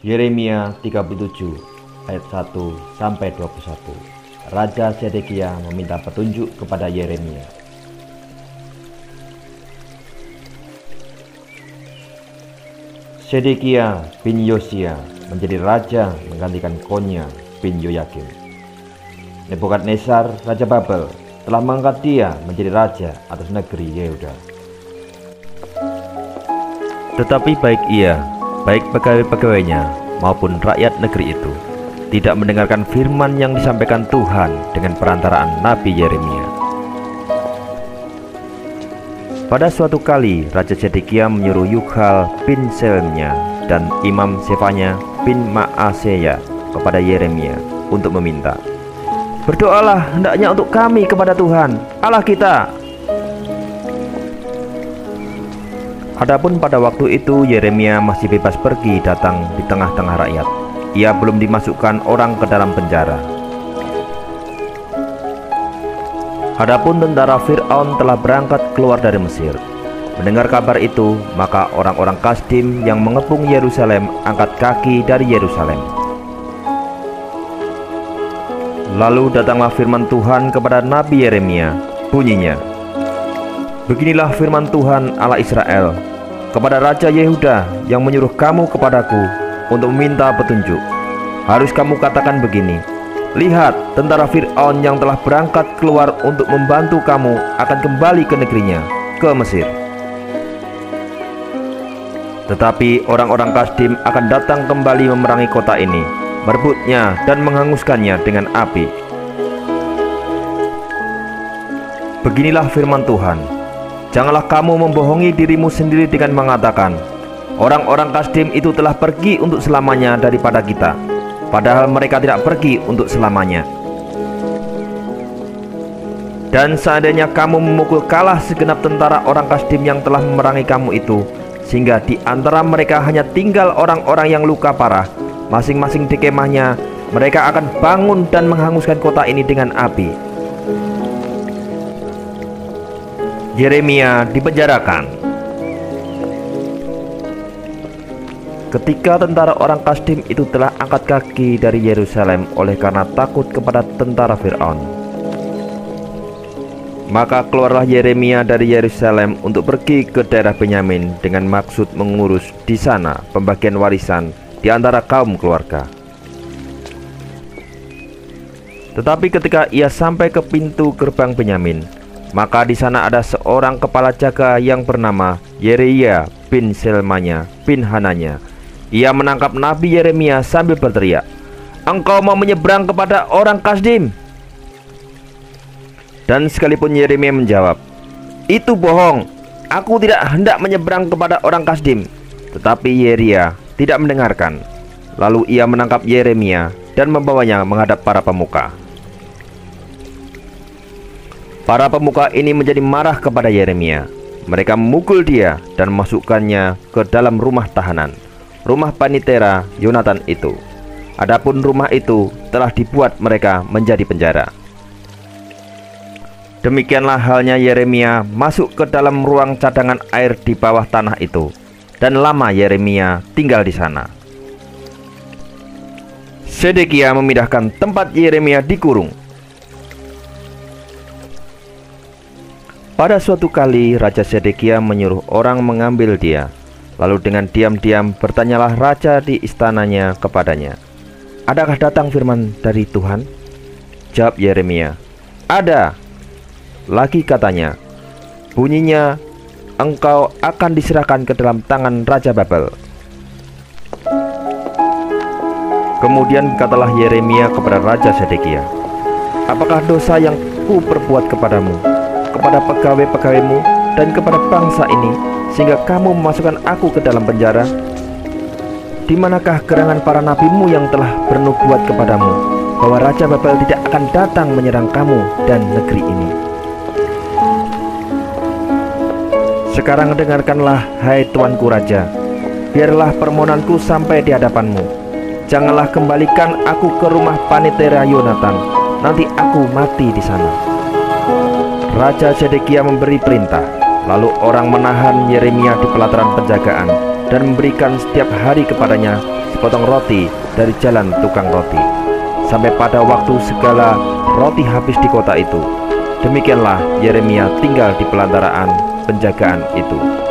Yeremia 37 ayat 1-21. Raja Zedekia meminta petunjuk kepada Yeremia. Zedekia bin Yosia menjadi raja menggantikan Konya bin Yoyakim. Nebukadnezar raja Babel telah mengangkat dia menjadi raja atas negeri Yehuda. Tetapi baik ia, baik pegawai-pegawainya maupun rakyat negeri itu tidak mendengarkan firman yang disampaikan Tuhan dengan perantaraan Nabi Yeremia. Pada suatu kali Raja Zedekia menyuruh Yukhal bin Selemnya dan Imam Sefanya bin Maaseya kepada Yeremia untuk meminta, "Berdoalah hendaknya untuk kami kepada Tuhan Allah kita." Adapun pada waktu itu Yeremia masih bebas pergi datang di tengah-tengah rakyat. Ia belum dimasukkan orang ke dalam penjara. Adapun tentara Fir'aun telah berangkat keluar dari Mesir. Mendengar kabar itu, maka orang-orang Kasdim yang mengepung Yerusalem angkat kaki dari Yerusalem. Lalu datanglah firman Tuhan kepada Nabi Yeremia, bunyinya, "Beginilah firman Tuhan Allah Israel kepada Raja Yehuda yang menyuruh kamu kepadaku untuk meminta petunjuk. Harus kamu katakan begini, lihat, tentara Fir'aun yang telah berangkat keluar untuk membantu kamu akan kembali ke negerinya, ke Mesir. Tetapi orang-orang Kasdim akan datang kembali memerangi kota ini, merebutnya dan menghanguskannya dengan api. Beginilah firman Tuhan, janganlah kamu membohongi dirimu sendiri dengan mengatakan, orang-orang Kasdim itu telah pergi untuk selamanya daripada kita, padahal mereka tidak pergi untuk selamanya. Dan seandainya kamu memukul kalah segenap tentara orang Kasdim yang telah memerangi kamu itu, sehingga di antara mereka hanya tinggal orang-orang yang luka parah, masing-masing di kemahnya, mereka akan bangun dan menghanguskan kota ini dengan api." Yeremia dipenjarakan. Ketika tentara orang Kasdim itu telah angkat kaki dari Yerusalem oleh karena takut kepada tentara Fir'aun, maka keluarlah Yeremia dari Yerusalem untuk pergi ke daerah Benyamin dengan maksud mengurus di sana pembagian warisan di antara kaum keluarga. Tetapi ketika ia sampai ke pintu gerbang Benyamin, maka di sana ada seorang kepala jaga yang bernama Yereia bin Selmanya bin Hananya. Ia menangkap Nabi Yeremia sambil berteriak, "Engkau mau menyeberang kepada orang Kasdim?" Dan sekalipun Yeremia menjawab, "Itu bohong, aku tidak hendak menyeberang kepada orang Kasdim." Tetapi Yereia tidak mendengarkan. Lalu ia menangkap Yeremia dan membawanya menghadap para pemuka. Para pemuka ini menjadi marah kepada Yeremia. Mereka memukul dia dan memasukkannya ke dalam rumah tahanan, rumah Panitera Yonatan itu. Adapun rumah itu telah dibuat mereka menjadi penjara. Demikianlah halnya Yeremia masuk ke dalam ruang cadangan air di bawah tanah itu, dan lama Yeremia tinggal di sana. Zedekia memindahkan tempat Yeremia dikurung. Pada suatu kali Raja Zedekia menyuruh orang mengambil dia. Lalu dengan diam-diam bertanyalah raja di istananya kepadanya, "Adakah datang firman dari Tuhan?" Jawab Yeremia, "Ada." Lagi katanya, bunyinya, "Engkau akan diserahkan ke dalam tangan Raja Babel." Kemudian katalah Yeremia kepada Raja Zedekia, "Apakah dosa yang ku perbuat kepadamu, kepada pegawai-pegawaimu, dan kepada bangsa ini, sehingga kamu memasukkan aku ke dalam penjara? Di manakah gerangan para nabimu yang telah bernubuat kepadamu bahwa Raja Babel tidak akan datang menyerang kamu dan negeri ini? Sekarang dengarkanlah, hai tuanku raja, biarlah permohonanku sampai di hadapanmu. Janganlah kembalikan aku ke rumah Panitera Yonatan, nanti aku mati di sana." Raja Zedekia memberi perintah. Lalu orang menahan Yeremia di pelataran penjagaan dan memberikan setiap hari kepadanya sepotong roti dari jalan tukang roti, sampai pada waktu segala roti habis di kota itu. Demikianlah Yeremia tinggal di pelantaraan penjagaan itu.